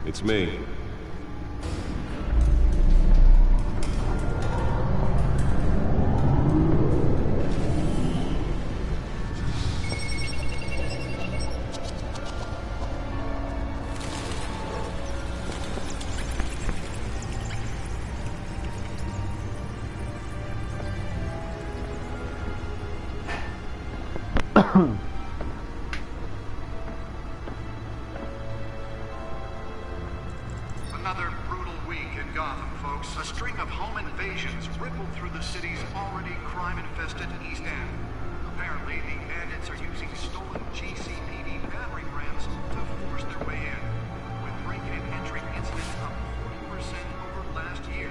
It's me. Another brutal week in Gotham, folks. A string of home invasions rippled through the city's already crime-infested East End. Apparently, the bandits are using stolen GCPD battering rams to force their way in, with break-in and entry incidents up 40% over last year.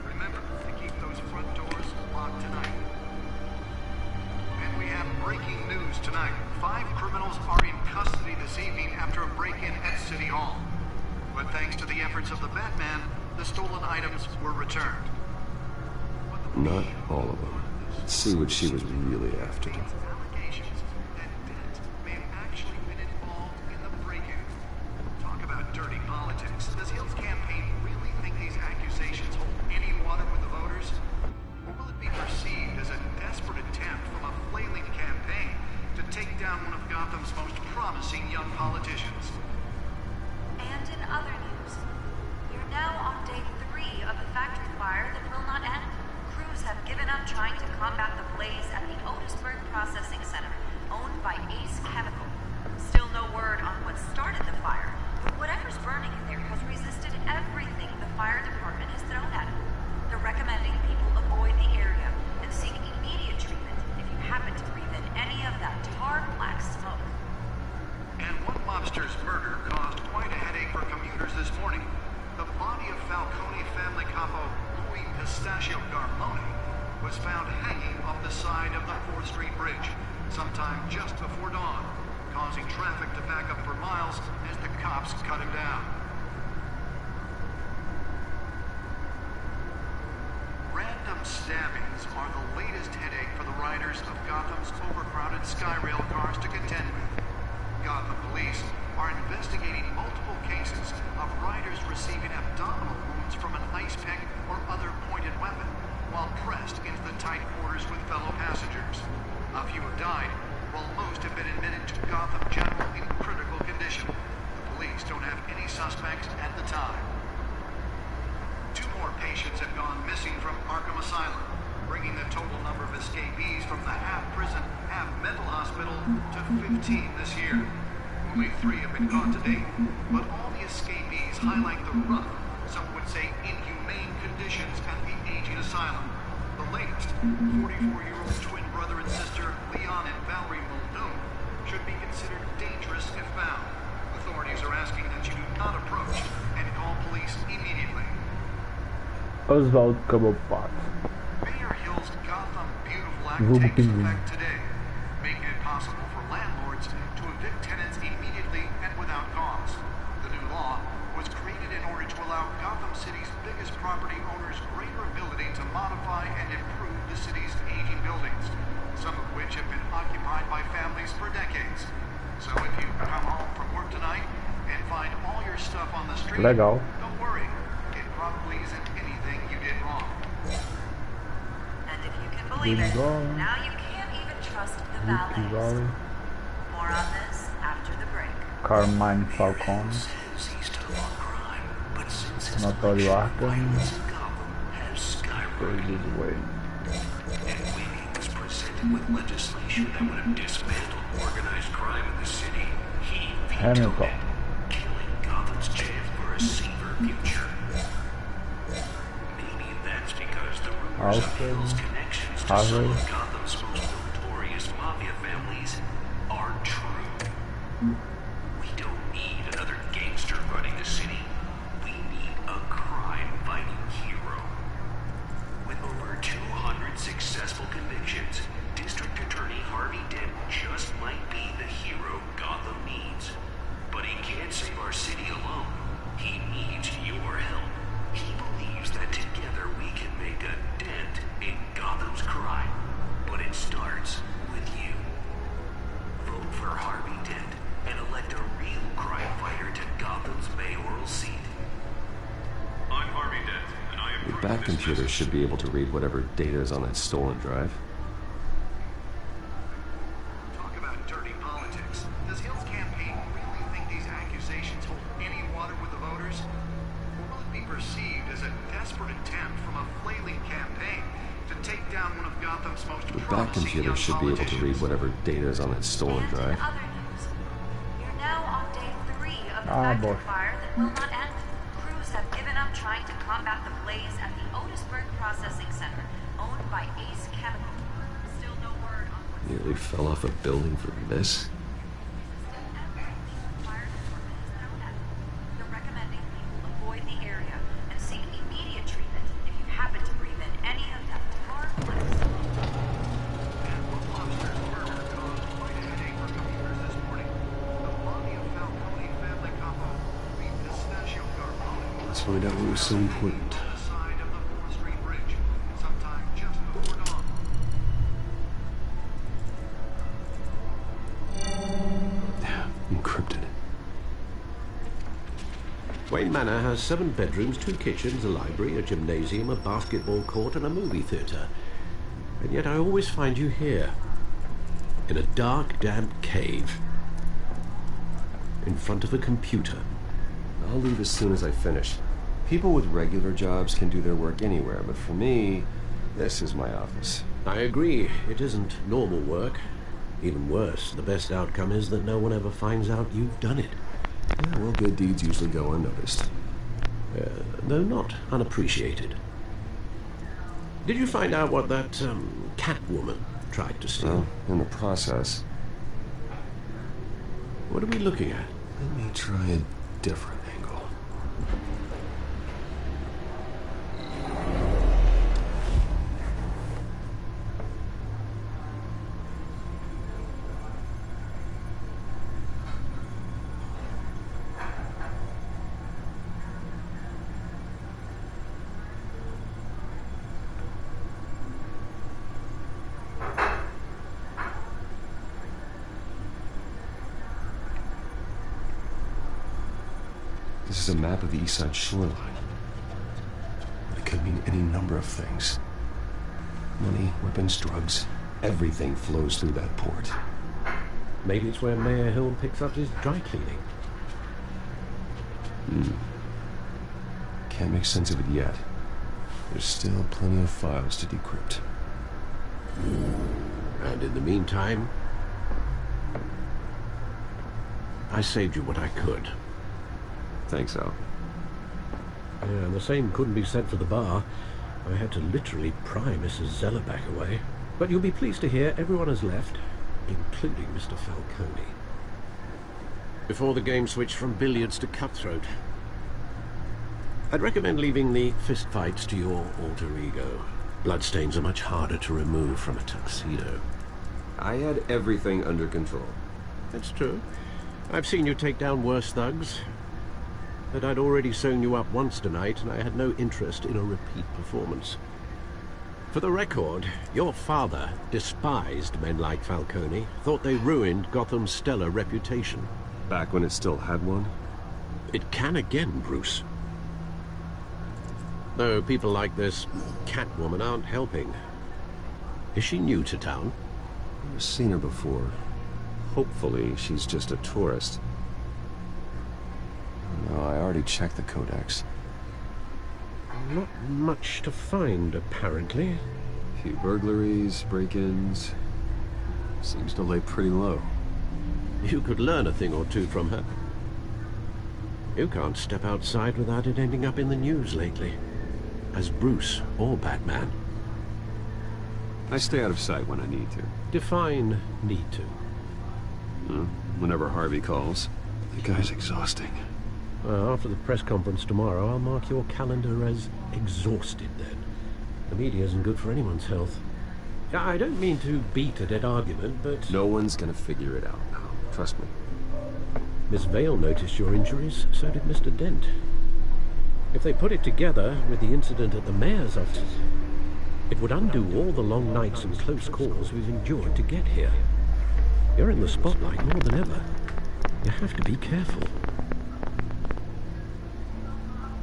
Remember to keep those front doors locked tonight. And we have breaking news tonight. 5 criminals are in custody this evening after a break-in at City Hall. But thanks to the efforts of the Batman, the stolen items were returned. Not all of them. Let's see what she was really after. Allegations that Dent may have actually been involved in the break-in. Talk about dirty politics. Does Hill's campaign really think these accusations hold any water with the voters? Or will it be perceived as a desperate attempt from a flailing campaign to take down one of Gotham's most promising young politicians? And in other news, we're now on day 3 of the factory fire that will not end. Crews have given up trying to combat the blaze at the Otisburg Processing Center, owned by Ace Chemical. Still no word on what started the fire, but whatever's burning in there has resisted everything the fire department has thrown at it. They're recommending people avoid the area and seek immediate treatment if you happen to breathe in any of that tar black smoke. And one mobster's murder caused quite a headache for commuters this morning. The body of Falcone family capo Louis Pistachio Garmone was found hanging off the side of the 4th Street Bridge sometime just before dawn, causing traffic to back up for miles as the cops cut him down. Random stabbings are the latest headache for the riders of Gotham's overcrowded Skyrail cars to contend with. Gotham police are investigating multiple cases of riders receiving abdominal wounds from an ice pick or other pointed weapon while pressed into the tight quarters with fellow passengers. A few have died, while most have been admitted to Gotham General in critical condition. The police don't have any suspects at the time. 2 more patients have gone missing from Arkham Asylum, bringing the total number of escapees from the half-prison, half-mental hospital to 15 this year. Only 3 have been caught to date, but all the escapees highlight the rough, some would say inhumane conditions at the aging asylum. The latest, 44-year-old twin brother and sister Leon and Valerie Muldoon, should be considered dangerous if found. Authorities are asking that you do not approach and call police immediately. Oswald Cobblepot. Mayor Hill's Gotham Beautiful Act takes effect today, making it possible for landlords to evict tenants immediately and without cause. The new law was created in order to allow Gotham City's biggest property owners greater ability to modify and improve the city's aging buildings, some of which have been occupied by families for decades. So if you come home from work tonight and find all your stuff on the street, Legal. don't worry. It probably isn't anything you did wrong. And if you can believe it, now you can't even trust the valets. More on this after the break. Carmine Falcone. Notório Arkham. Faded away. Was presented with legislation that would have dismantled organized crime in the city. He vetoed it, killing Gotham's chance for a safer future. Maybe that's because the rumors of Hill's connections to some of Gotham's most notorious mafia families are true. We don't need another gangster running the city. We need a crime-fighting hero. With over 200 successful convictions, District Attorney Harvey Dent just might be the hero Gotham needs. But he can't save our city alone. He needs your help. He believes that That computer should be able to read whatever data is on that stolen drive. Talk about dirty politics. Does Hill's campaign really think these accusations hold any water with the voters? Or will it be perceived as a desperate attempt from a flailing campaign to take down one of Gotham's most That promising computer young should be able to read politicians? whatever data is on that stolen And in drive. other news, you're now on day 3 of the Ah, factory boy. fire that will not end. Crews have given up trying to combat the blaze at the Otisburg Processing Center, owned by Ace Chemical. Still no word on what's Nearly fell off a building for this. fire department is known at. They're recommending people avoid the area and seek immediate treatment if you happen to breathe in any of that tar flames. And one lobster's murder caused quite a headache for commuters this morning. The Mafia Falcone family combo beat Pistachio Carbone Let's find out what was so important. on the side of the 4th Street Bridge, sometime just before dawn. Encrypted. Wayne Manor has 7 bedrooms, 2 kitchens, a library, a gymnasium, a basketball court, and a movie theatre. And yet I always find you here, in a dark, damp cave, in front of a computer. I'll leave as soon as I finish. People with regular jobs can do their work anywhere, but for me, this is my office. I agree, it isn't normal work. Even worse, the best outcome is that no one ever finds out you've done it. Yeah, well, good deeds usually go unnoticed. Though not unappreciated. Did you find out what that, cat woman tried to steal? Well, in the process, What are we looking at? let me try a different angle. This is a map of the East Side shoreline. It could mean any number of things. Money, weapons, drugs, everything flows through that port. Maybe it's where Mayor Hill picks up his dry cleaning. Can't make sense of it yet. There's still plenty of files to decrypt. And in the meantime, I saved you what I could. Thanks, Al. Yeah, and the same couldn't be said for the bar. I had to literally pry Mrs. Zeller back away. But you'll be pleased to hear everyone has left, including Mr. Falcone. Before the game switched from billiards to cutthroat. I'd recommend leaving the fistfights to your alter ego. Bloodstains are much harder to remove from a tuxedo. I had everything under control. That's true. I've seen you take down worse thugs. But I'd already sewn you up once tonight, and I had no interest in a repeat performance. For the record, your father despised men like Falcone, thought they ruined Gotham's stellar reputation. Back when it still had one? It can again, Bruce. Though people like this Catwoman aren't helping. Is she new to town? I've seen her before. Hopefully, she's just a tourist. No, I already checked the codex. Not much to find, apparently. A few burglaries, break-ins. Seems to lay pretty low. You could learn a thing or two from her. You can't step outside without it ending up in the news lately. As Bruce or Batman. I stay out of sight when I need to. Define need to. Whenever Harvey calls. The guy's exhausting. After the press conference tomorrow, I'll mark your calendar as exhausted then. The media isn't good for anyone's health. I don't mean to beat a dead argument, but... No one's gonna figure it out now. Trust me. Miss Vale noticed your injuries, so did Mr. Dent. If they put it together with the incident at the mayor's office, it would undo all the long nights and close calls we've endured to get here. You're in the spotlight more than ever. You have to be careful.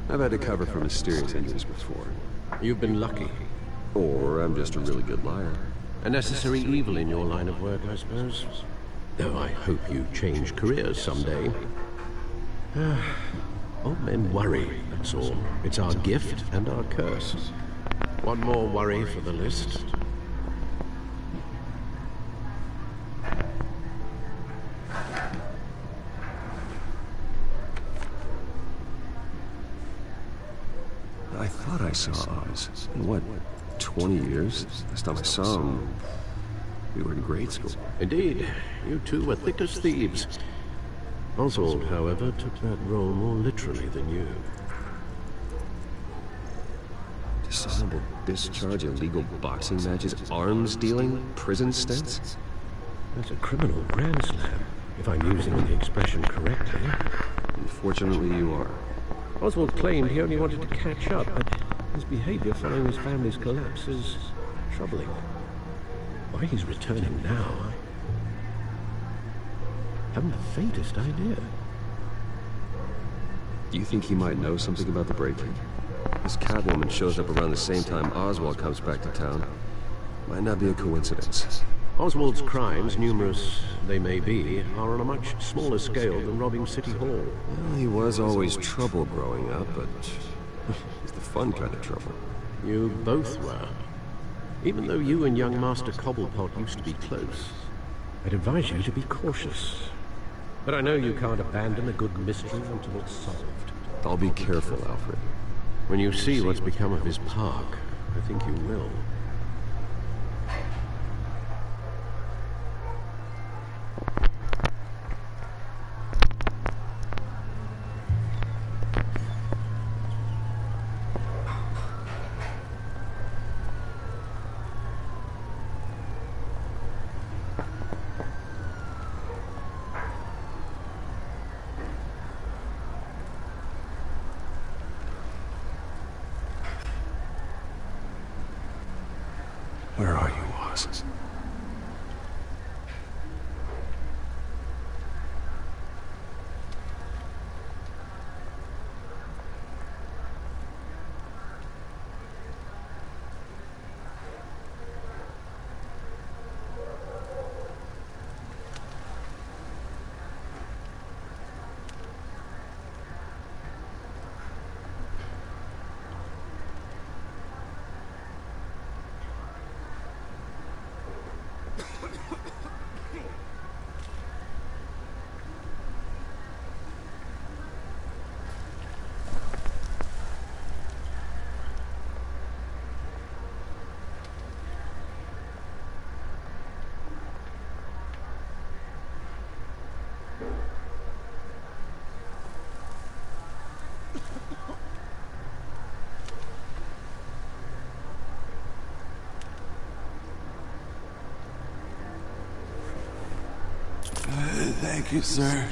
I've had to cover for mysterious injuries before. You've been lucky. Or I'm just a really good liar. A necessary evil in your line of work, I suppose. Though I hope you change careers someday. Old men worry, that's all. It's our gift and our curse. One more worry for the list. I thought I saw Oz. In what, 20 years? Last time I saw him, we were in grade school. Indeed, you two were thick as thieves. Oswald, however, took that role more literally than you. Dishonorable discharge, illegal boxing matches, arms dealing, prison stints? That's a criminal grand slam, if I'm using the expression correctly. Unfortunately, you are. Oswald claimed he only wanted to catch up, but his behavior following his family's collapse is troubling. Why he's returning now, I haven't the faintest idea. Do you think he might know something about the break-in? This Catwoman shows up around the same time Oswald comes back to town. Might not be a coincidence. Oswald's crimes, numerous they may be, are on a much smaller scale than robbing City Hall. Well, he was always trouble growing up, but it's the fun kind of trouble. You both were. Even though you and young Master Cobblepot used to be close, I'd advise you to be cautious. But I know you can't abandon a good mystery until it's solved. I'll be careful, Alfred. When you see what's become of his park, I think you will. Where are you, Oz? Thank you, sir.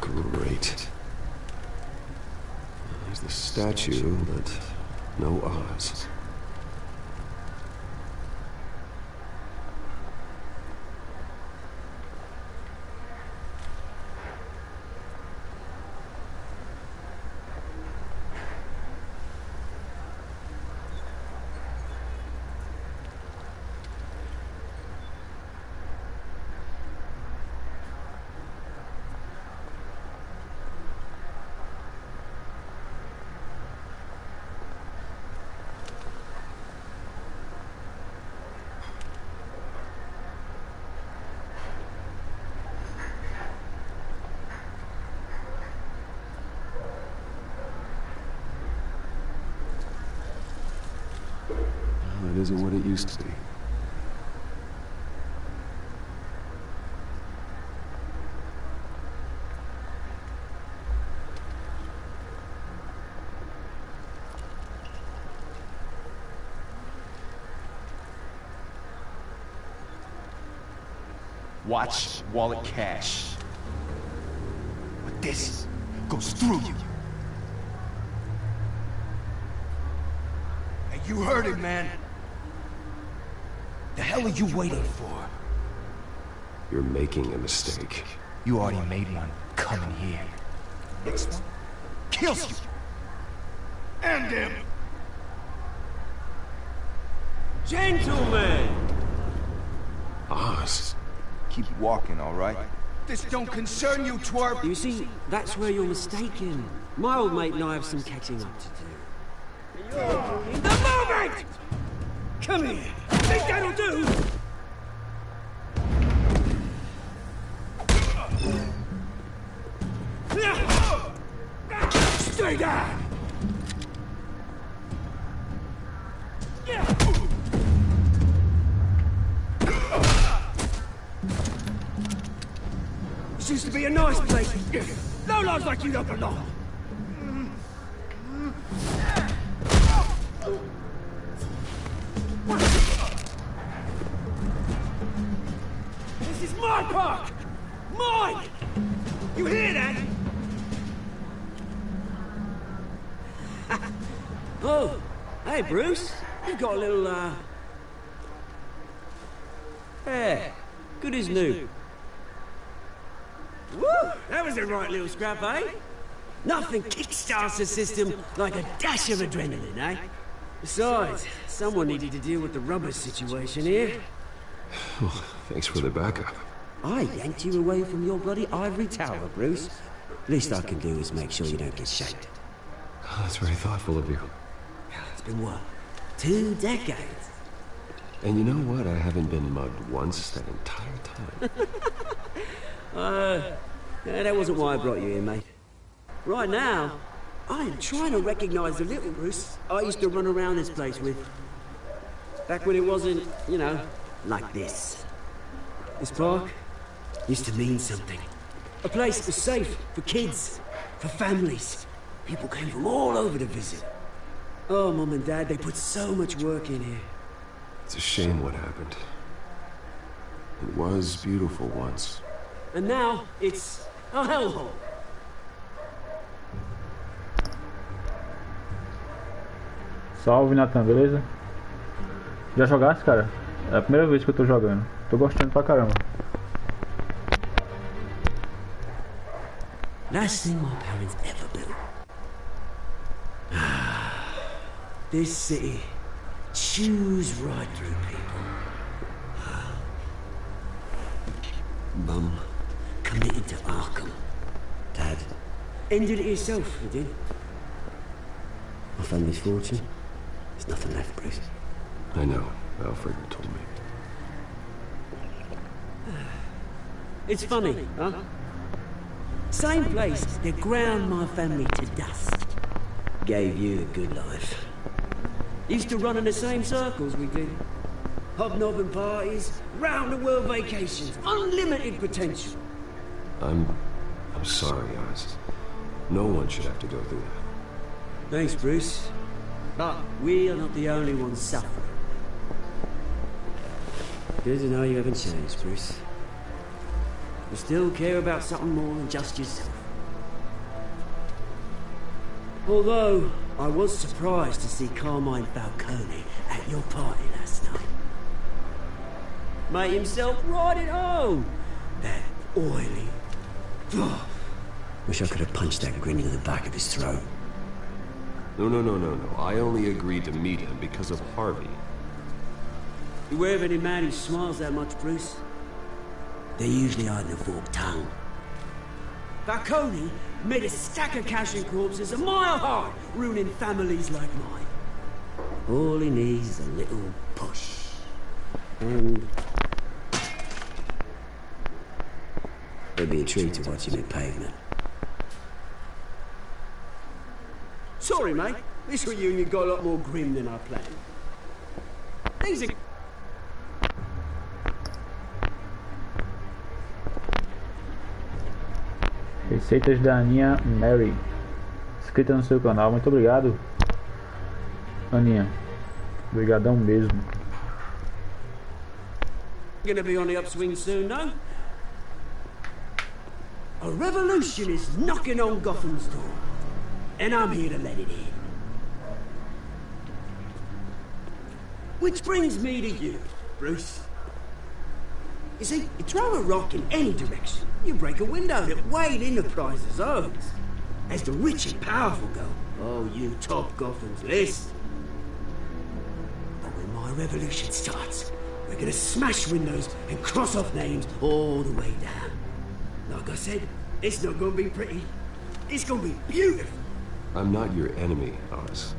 Great. There's the statue, but no Oz. It isn't what it used to be. Watch, wallet, cash. But this goes through you. Hey, you heard it, man. The hell are you waiting for? You're making a mistake. You already made one coming here. Next one kills you. And him. Gentlemen! Oz. Keep walking, all right? This don't concern you, twerp. You see, that's where you're mistaken. My old mate and I have some catching up to do. In the moment! Come here! Think that'll do? Stay down! This used to be a nice place. No lives like you don't belong. This is my park! Mine! You hear that? Oh, hey Bruce. You've got a little, yeah, good as new. Woo! That was a right little scrap, eh? Nothing kickstarts the system like a dash of adrenaline, eh? Besides, someone needed to deal with the rubber situation here. Well, thanks for the backup. I yanked you away from your bloody ivory tower, Bruce. Least I can do is make sure you don't get shanked. Oh, that's very thoughtful of you. It's been what? 2 decades? And you know what? I haven't been mugged once that entire time. Yeah, that wasn't why I brought you here, mate. Right now, I am trying to recognize the little Bruce I used to run around this place with. Back when it wasn't, you know, like this. This park used to mean something. A place that was safe for kids, for families. People came from all over to visit. Oh, Mum and Dad, they put so much work in here. It's a shame what happened. It was beautiful once. And now, it's a hellhole. Salve, Nathan, beleza? Já jogasse, cara? É a primeira vez que eu tô jogando. Tô gostando pra caramba. Last thing my parents ever built. This city chews right through people. Mum committed to Arkham. Dad ended it yourself, you did. My family's fortune. There's nothing left, Bruce. I know. Alfred told me. It's funny, huh? Same place that ground my family to dust. Gave you a good life. Used to run in the same circles we did. Hobnobbing parties, round-the-world vacations, unlimited potential. I'm sorry, Oz. No one should have to go through that. Thanks, Bruce. But we are not the only ones suffering. Good to know you haven't changed, Bruce. You still care about something more than just yourself. Although, I was surprised to see Carmine Falcone at your party last night. Made himself right at home. That oily... Wish I could have punched that grin into the back of his throat. No. I only agreed to meet him because of Harvey. Beware of any man who smiles that much, Bruce. They're usually hiding a forked tongue. Falcone made a stack of cash and corpses a mile high, ruining families like mine. All he needs is a little push. And... it'd be a treat to watch him in pavement. Sorry, mate. This reunion got a lot more grim than I planned. These are... Receitas da Aninha Mary. Inscrita no seu canal. Muito obrigado, Aninha. Obrigadão mesmo. Gonna be on the upswing soon, no? A revolution is knocking on Gotham's door, and I'm here to let it in. Which brings me to you, Bruce. You see, you throw a rock in any direction, you break a window that Wayne Enterprises owns. As the rich and powerful go, oh, you top Gotham's list. But when my revolution starts, we're gonna smash windows and cross off names all the way down. Like I said, it's not gonna be pretty. It's gonna be beautiful. I'm not your enemy, Oz.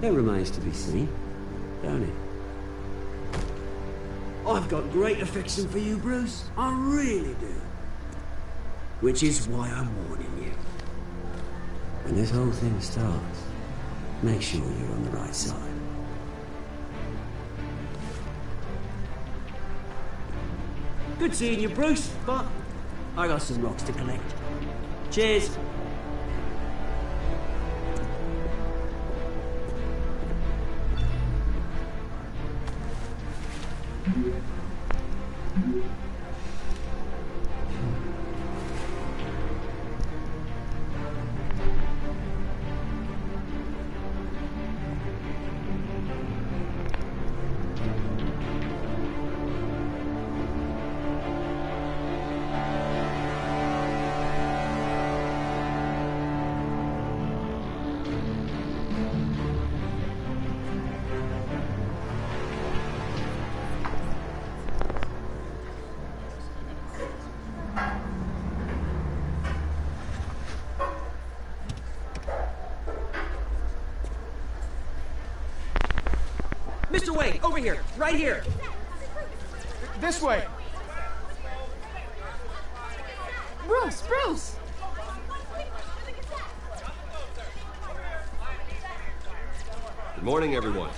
That remains to be seen, don't it? I've got great affection for you, Bruce. I really do. Which is why I'm warning you. When this whole thing starts, make sure you're on the right side. Good seeing you, Bruce, but I got some rocks to collect. Cheers. Mr. Wayne, over here, right here. This way. Bruce! Good morning, everyone.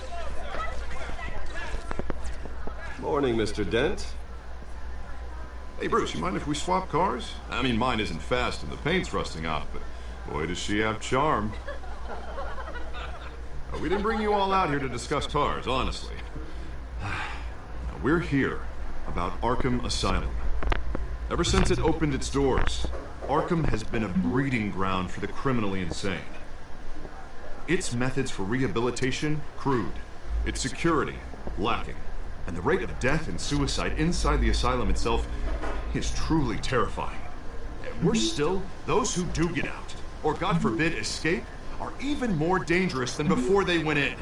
Morning, Mr. Dent. Hey, Bruce, you mind if we swap cars? I mean, mine isn't fast and the paint's rusting off, but boy, does she have charm. We didn't bring you all out here to discuss cars, honestly. Now, we're here about Arkham Asylum. Ever since it opened its doors, Arkham has been a breeding ground for the criminally insane. Its methods for rehabilitation, crude. Its security, lacking. And the rate of death and suicide inside the asylum itself is truly terrifying. And worse still, those who do get out, or God forbid escape, are even more dangerous than before they went in.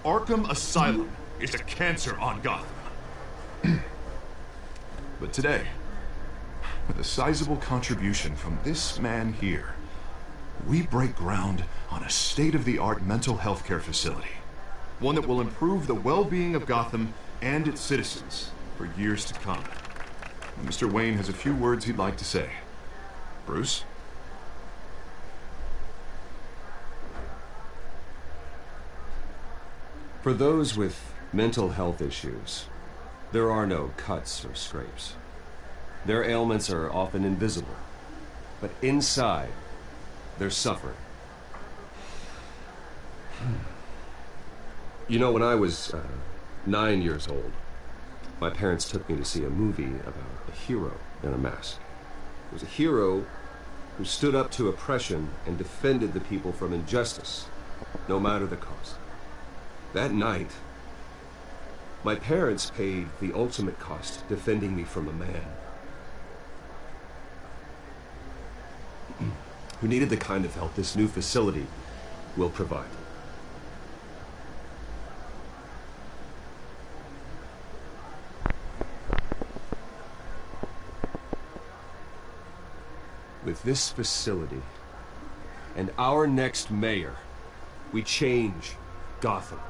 Arkham Asylum is a cancer on Gotham. But today, with a sizable contribution from this man here, we break ground on a state-of-the-art mental health care facility. One that will improve the well-being of Gotham and its citizens for years to come. And Mr. Wayne has a few words he'd like to say. Bruce? For those with mental health issues, there are no cuts or scrapes. Their ailments are often invisible, but inside, they're suffering. You know, when I was 9 years old, my parents took me to see a movie about a hero in a mask. It was a hero who stood up to oppression and defended the people from injustice, no matter the cost. That night, my parents paid the ultimate cost defending me from a man who needed the kind of help this new facility will provide. With this facility and our next mayor, we change Gotham.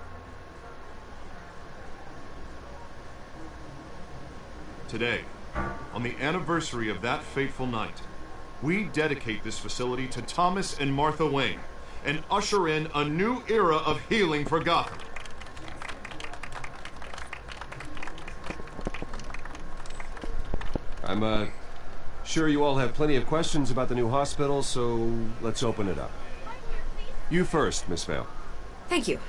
Today, on the anniversary of that fateful night, we dedicate this facility to Thomas and Martha Wayne and usher in a new era of healing for Gotham. I'm sure you all have plenty of questions about the new hospital, so let's open it up. You first, Miss Vale. Thank you.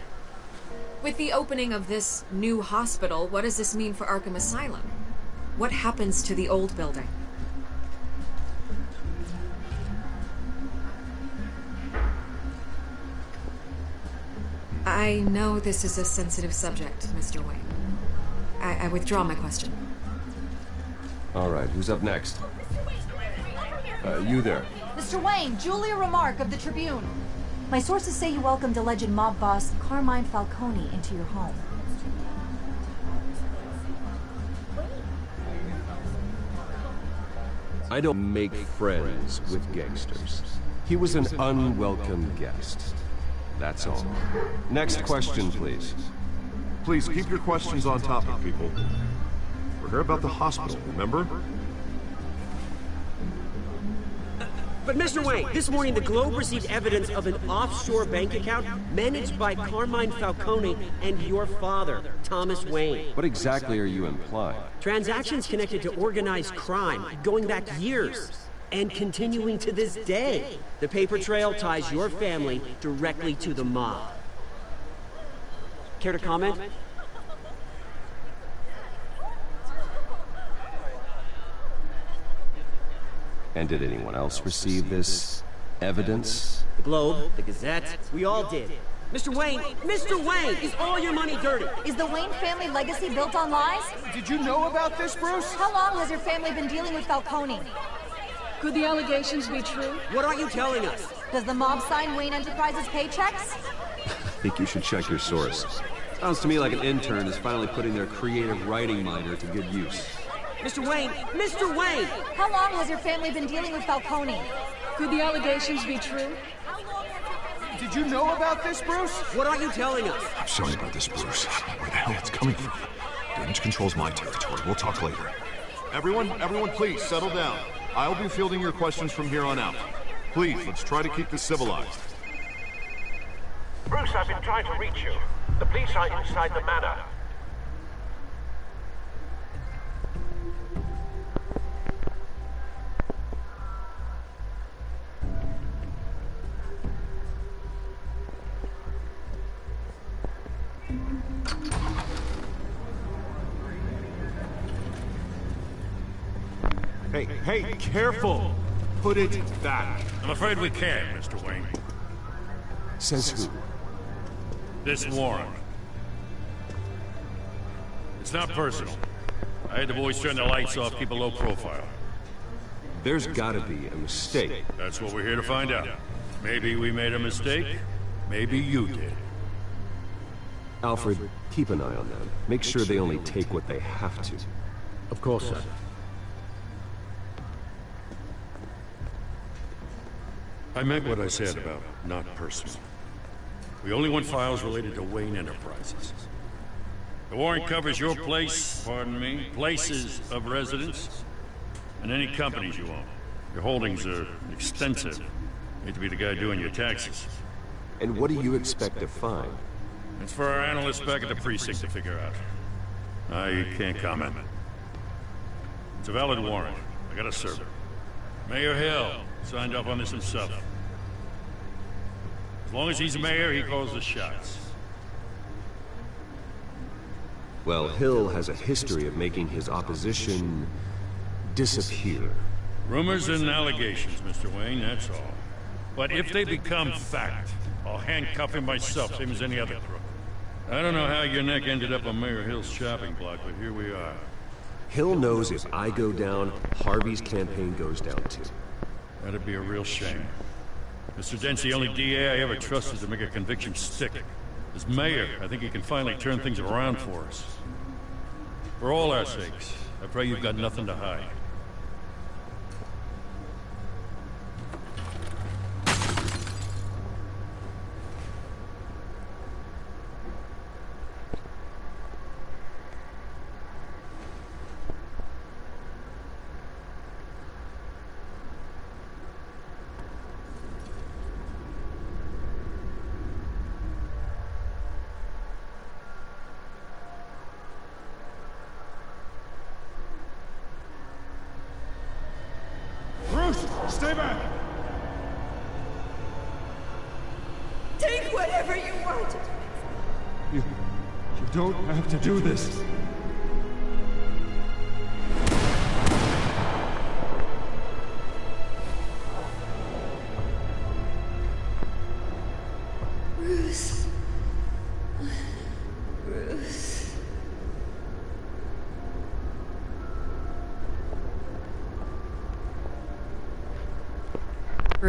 With the opening of this new hospital, what does this mean for Arkham Asylum? What happens to the old building? I know this is a sensitive subject, Mr. Wayne. I withdraw my question. All right, who's up next? You there. Mr. Wayne, Julia Remark of the Tribune. My sources say you welcomed alleged mob boss Carmine Falcone into your home. I don't make friends with gangsters. He was an unwelcome guest. That's all. Next question, please. Please keep your questions on topic, people. We're here about the hospital, remember? But Mr. Wayne, this morning the Globe received evidence of an offshore bank account managed by Carmine Falcone and your father, Thomas Wayne. What exactly are you implying? Transactions connected to organized crime going back years and continuing to this day. The paper trail ties your family directly to the mob. Care to comment? And did anyone else receive this evidence? The Globe, the Gazette, we all did. Mr. Wayne, is all your money dirty? Is the Wayne family legacy built on lies? Did you know about this, Bruce? How long has your family been dealing with Falcone? Could the allegations be true? What aren't you telling us? Does the mob sign Wayne Enterprises paychecks? I think you should check your source. Sounds to me like an intern is finally putting their creative writing minor to good use. Mr. Wayne! How long has your family been dealing with Falcone? Could the allegations be true? Did you know about this, Bruce? What aren't you telling us? I'm sorry about this, Bruce. Where the hell it's coming from? Damage control's my territory. We'll talk later. Everyone, please, settle down. I'll be fielding your questions from here on out. Please, let's try to keep this civilized. Bruce, I've been trying to reach you. The police are inside the manor. Hey, careful! Put it back. I'm afraid we can't, Mr. Wayne. Says who? This warrant. It's not personal. I had the boys turn the lights off, keep a low profile. There's gotta be a mistake. That's what we're here to find out. Maybe we made a mistake. Maybe you did. Alfred, keep an eye on them. Make sure they only take what they have to. Of course, sir. I meant what I said about not personal. We only want files related to Wayne Enterprises. The warrant covers your places of residence, and any companies you own. Your holdings are extensive. You need to be the guy doing your taxes. And what do you expect to find? It's for our analysts back at the precinct to figure out. I can't comment. It's a valid warrant. I gotta serve it. Mayor Hill signed up on this himself. As long as he's mayor, he calls the shots. Well, Hill has a history of making his opposition disappear. Rumors and allegations, Mr. Wayne, that's all. But if they become fact, I'll handcuff him myself, same as any other crook. I don't know how your neck ended up on Mayor Hill's shopping block, but here we are. Hill knows if I go down, Harvey's campaign goes down too. That'd be a real shame. Mr. Dent's the only DA I ever trusted to make a conviction stick. As mayor, I think he can finally turn things around for us. For all our sakes, I pray you've got nothing to hide. Stay back! Take whatever you want! You don't have to do this. Bruce.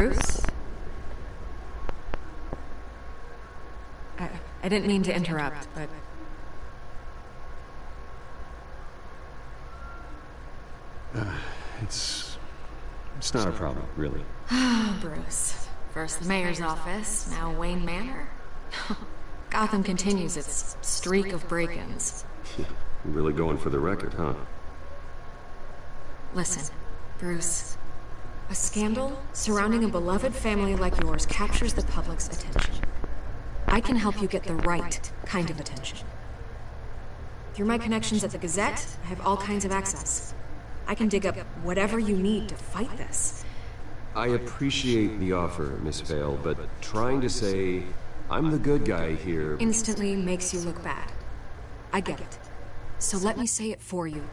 Bruce? I didn't mean to interrupt, but... It's not a problem, really. Bruce. First the mayor's office, now Wayne Manor. Gotham continues its streak of break-ins. Really going for the record, huh? Listen, Bruce. A scandal surrounding a beloved family like yours captures the public's attention. I can help you get the right kind of attention. Through my connections at the Gazette, I have all kinds of access. I can dig up whatever you need to fight this. I appreciate the offer, Miss Vale, but trying to say I'm the good guy here instantly makes you look bad. I get it. So let me say it for you.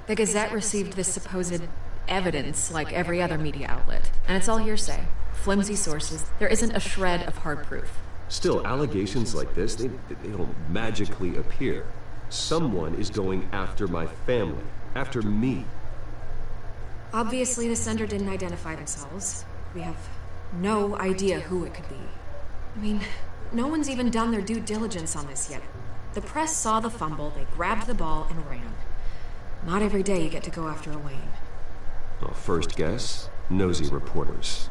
The Gazette received this supposed evidence like every other media outlet, and it's all hearsay. Flimsy sources. There isn't a shred of hard proof. Still, allegations like this, they don't magically appear. Someone is going after my family, after me. Obviously, the sender didn't identify themselves. We have no idea who it could be. I mean, no one's even done their due diligence on this yet. The press saw the fumble, they grabbed the ball and ran. Not every day you get to go after a Wayne. Well, first guess, nosy reporters.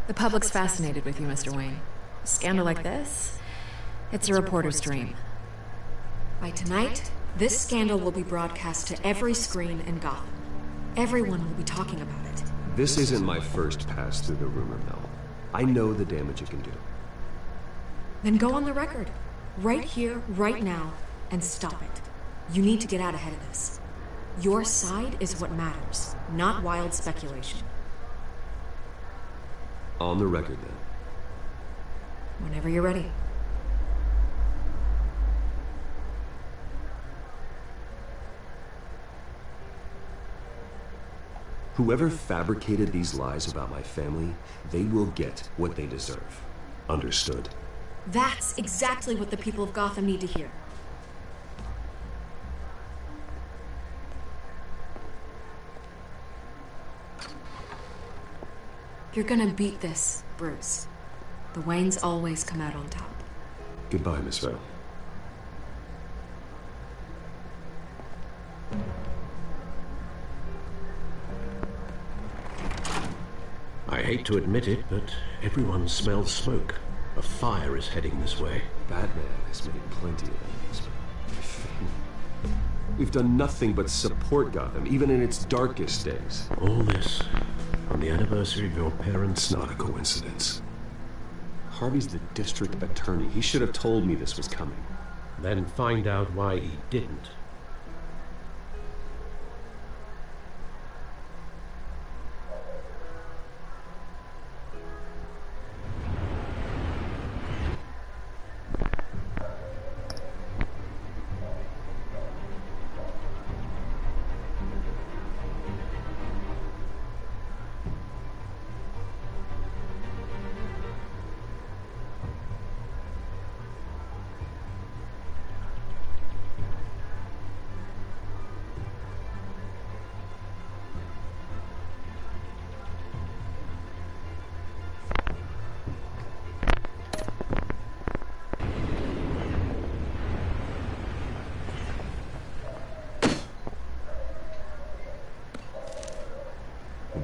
The public's fascinated with you, Mr. Wayne. A scandal like this? It's a reporter's dream. By tonight, this scandal will be broadcast to every screen in Gotham. Everyone will be talking about it. This isn't my first pass through the rumor mill. I know the damage it can do. Then go on the record. Right here, right now, and stop it. You need to get out ahead of this. Your side is what matters, not wild speculation. On the record, then. Whenever you're ready. Whoever fabricated these lies about my family, they will get what they deserve. Understood? That's exactly what the people of Gotham need to hear. You're gonna beat this, Bruce. The Waynes always come out on top. Goodbye, Miss Vale. I hate to admit it, but everyone smells smoke. A fire is heading this way. Batman has made plenty of enemies. My family. We've done nothing but support Gotham, even in its darkest days. All this on the anniversary of your parents' It's not a coincidence. Harvey's the district attorney. He should have told me this was coming. Then find out why he didn't.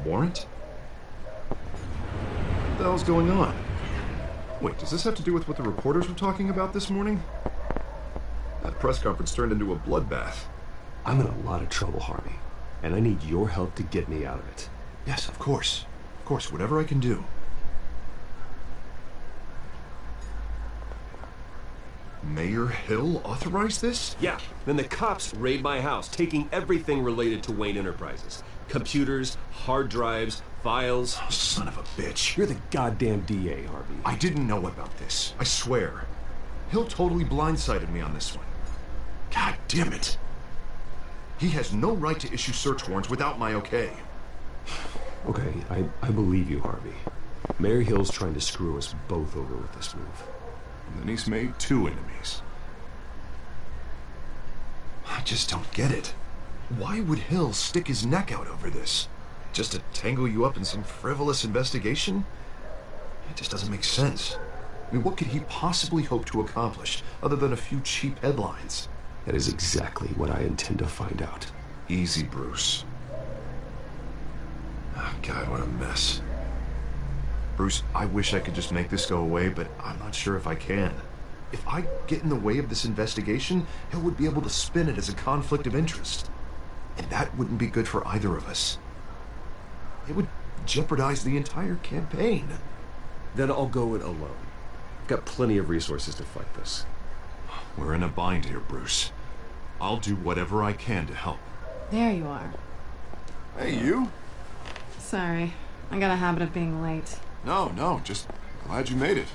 Warrant? What the hell's going on? Wait, does this have to do with what the reporters were talking about this morning? That press conference turned into a bloodbath. I'm in a lot of trouble, Harvey, and I need your help to get me out of it. Yes, of course. Of course, whatever I can do. Mayor Hill authorized this? Yeah, then the cops raid my house, taking everything related to Wayne Enterprises. Computers, hard drives, files. Oh, son of a bitch. You're the goddamn DA, Harvey. I didn't know about this. I swear. Hill totally blindsided me on this one. God damn it. He has no right to issue search warrants without my okay. Okay, I believe you, Harvey. Mayor Hill's trying to screw us both over with this move. And then he's made 2 enemies. I just don't get it. Why would Hill stick his neck out over this? Just to tangle you up in some frivolous investigation? It just doesn't make sense. I mean, what could he possibly hope to accomplish other than a few cheap headlines? That is exactly what I intend to find out. Easy, Bruce. Oh, God, what a mess. Bruce, I wish I could just make this go away, but I'm not sure if I can. If I get in the way of this investigation, Hill would be able to spin it as a conflict of interest. And that wouldn't be good for either of us. It would jeopardize the entire campaign. Then I'll go it alone. I've got plenty of resources to fight this. We're in a bind here, Bruce. I'll do whatever I can to help. There you are. Hey, you? Sorry, I got a habit of being late. No, just glad you made it.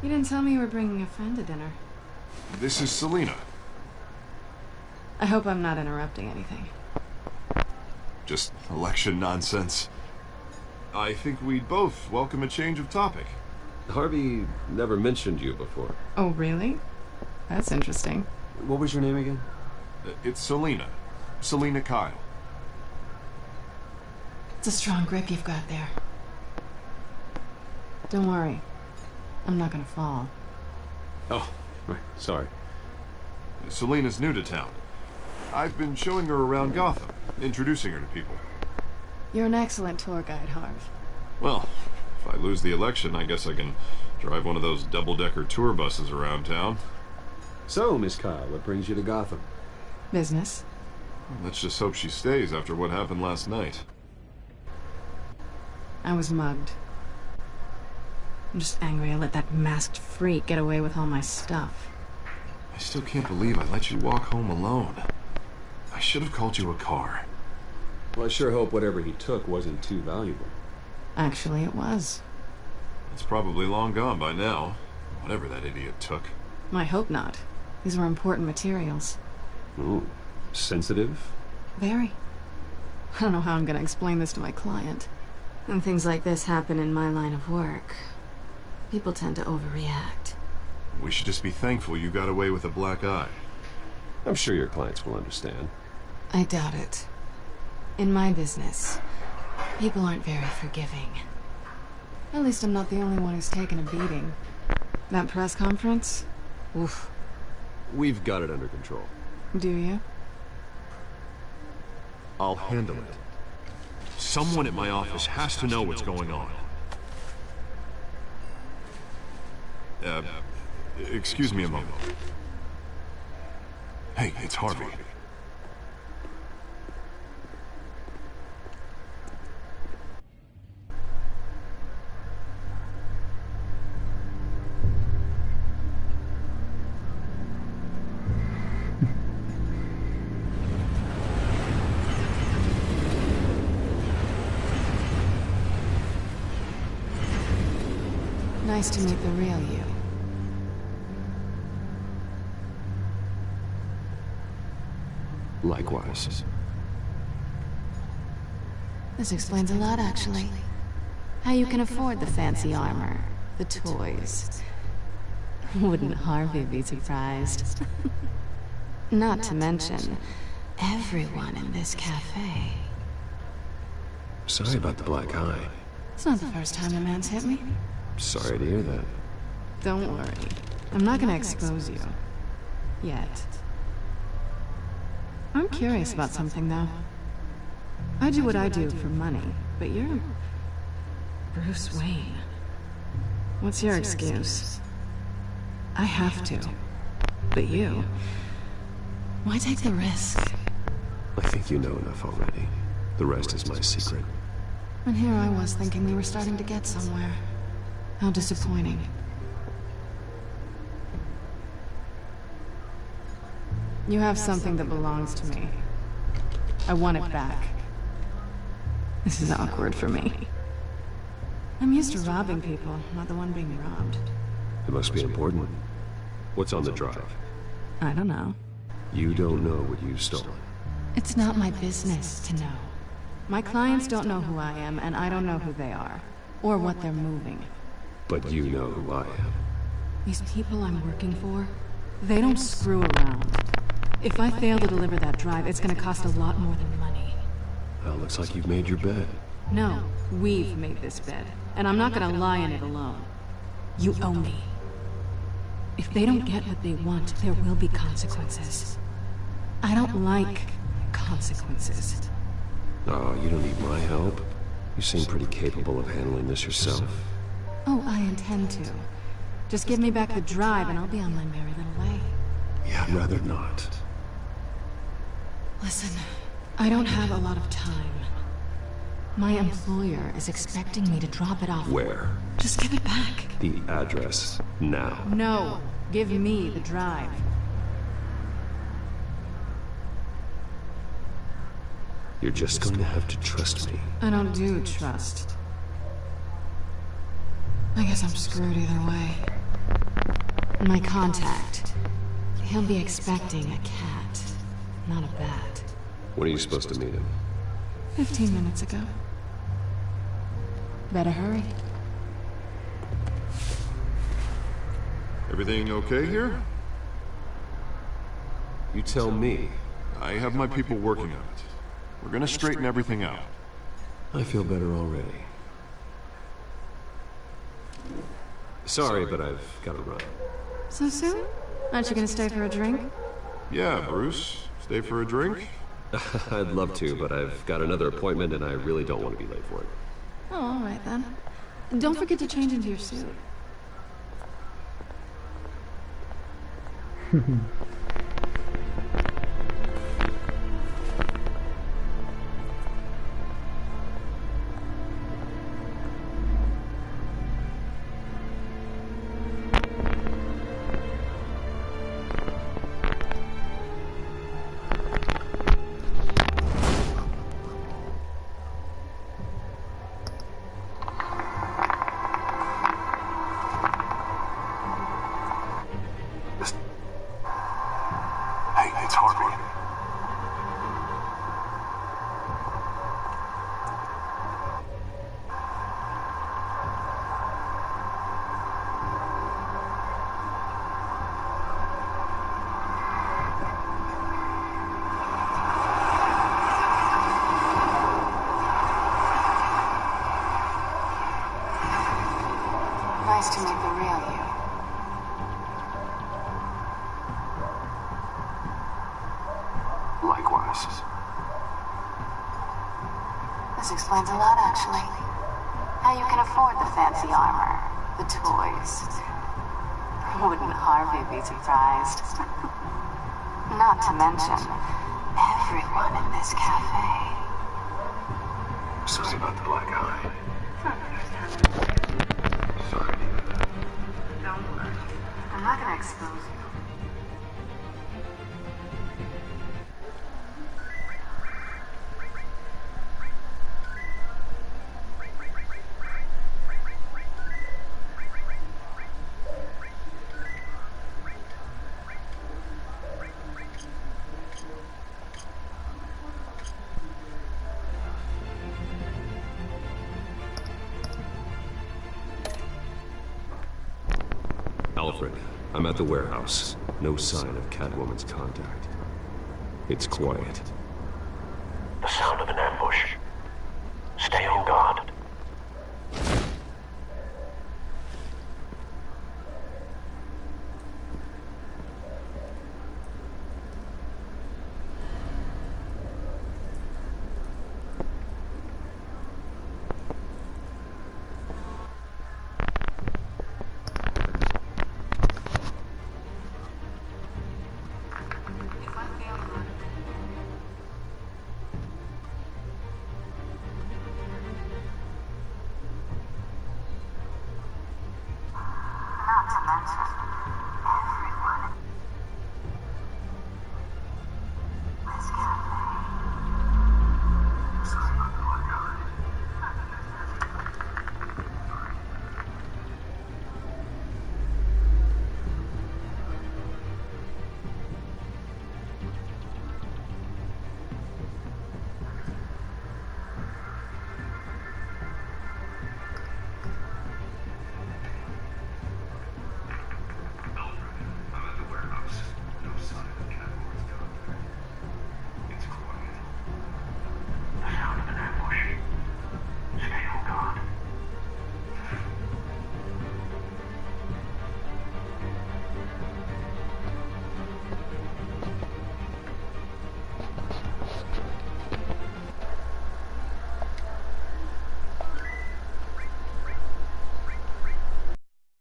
You didn't tell me you were bringing a friend to dinner. This is Selena. I hope I'm not interrupting anything. Just election nonsense. I think we'd both welcome a change of topic. Harvey never mentioned you before. Oh, really? That's interesting. What was your name again? It's Selena. Selena Kyle. It's a strong grip you've got there. Don't worry. I'm not gonna fall. Oh, right. Sorry. Selena's new to town. I've been showing her around Gotham, introducing her to people. You're an excellent tour guide, Harv. Well, if I lose the election, I guess I can drive one of those double-decker tour buses around town. So, Miss Kyle, what brings you to Gotham? Business. Let's just hope she stays after what happened last night. I was mugged. I'm just angry I let that masked freak get away with all my stuff. I still can't believe I let you walk home alone. I should have called you a car. Well, I sure hope whatever he took wasn't too valuable. Actually, it was. It's probably long gone by now, whatever that idiot took. I hope not. These were important materials. Ooh, sensitive? Very. I don't know how I'm gonna explain this to my client. When things like this happen in my line of work, people tend to overreact. We should just be thankful you got away with a black eye. I'm sure your clients will understand. I doubt it. In my business, people aren't very forgiving. At least I'm not the only one who's taken a beating. That press conference? Oof. We've got it under control. Do you? I'll handle it. Someone at my office has to know what's going on. Excuse me a moment. Hey, it's Harvey. Nice to meet the real you. Likewise. This explains a lot, actually. How you can afford the fancy armor, the toys. Wouldn't Harvey be surprised? Not to mention, everyone in this cafe. Sorry about the black eye. It's not the first time a man's hit me. Sorry to hear that. Don't worry. I'm not gonna expose you. Yet. I'm curious about something, though. I do what I do for money, but you're Bruce Wayne. What's your excuse? I have to. But you... why take the risk? I think you know enough already. The rest is my secret. And here I was thinking we were starting to get somewhere. How disappointing. You have something that belongs to me. I want it back. This is awkward for me. I'm used to robbing people, not the one being robbed. It must be important. What's on the drive? I don't know. You don't know what you've stolen. It's not my business to know. My clients don't know who I am, and I don't know who they are, or what they're moving. But you know who I am. These people I'm working for, they don't screw around. If I fail to deliver that drive, it's gonna cost a lot more than money. Well, looks like you've made your bed. No, we've made this bed, and I'm not gonna lie in it alone. You owe me. If they don't get what they want, there will be consequences. I don't like consequences. Oh, you don't need my help. You seem pretty capable of handling this yourself. Oh, I intend to. Just give me back the drive and I'll be on my merry little way. Yeah, I'd rather not. Listen, I don't have a lot of time. My employer is expecting me to drop it off. Where? Just give it back. The address, now. No, give me the drive. You're just going to have to trust me. I don't do trust. I guess I'm screwed either way. My contact. He'll be expecting a cat, not a bat. When are you supposed to meet him? 15 minutes ago. Better hurry. Everything okay here? You tell me. I have my people working on it. We're gonna straighten everything out. I feel better already. Sorry, but I've got to run. So soon? Aren't you gonna stay for a drink? Yeah, Bruce. Stay for a drink? I'd love to, but I've got another appointment and I really don't want to be late for it. Oh, all right then. And don't forget to change into your suit. Nice to meet the real you. Likewise. This explains a lot, actually. How you can afford the fancy armor, the toys. Wouldn't Harvey be surprised? Not to mention, everyone in this cafe. Sorry about the black eye. Don't worry. I'm not gonna expose you. Alfred, I'm at the warehouse. No sign of Catwoman's contact. It's quiet. The sound of an ambush. Stay on guard. Not to mention,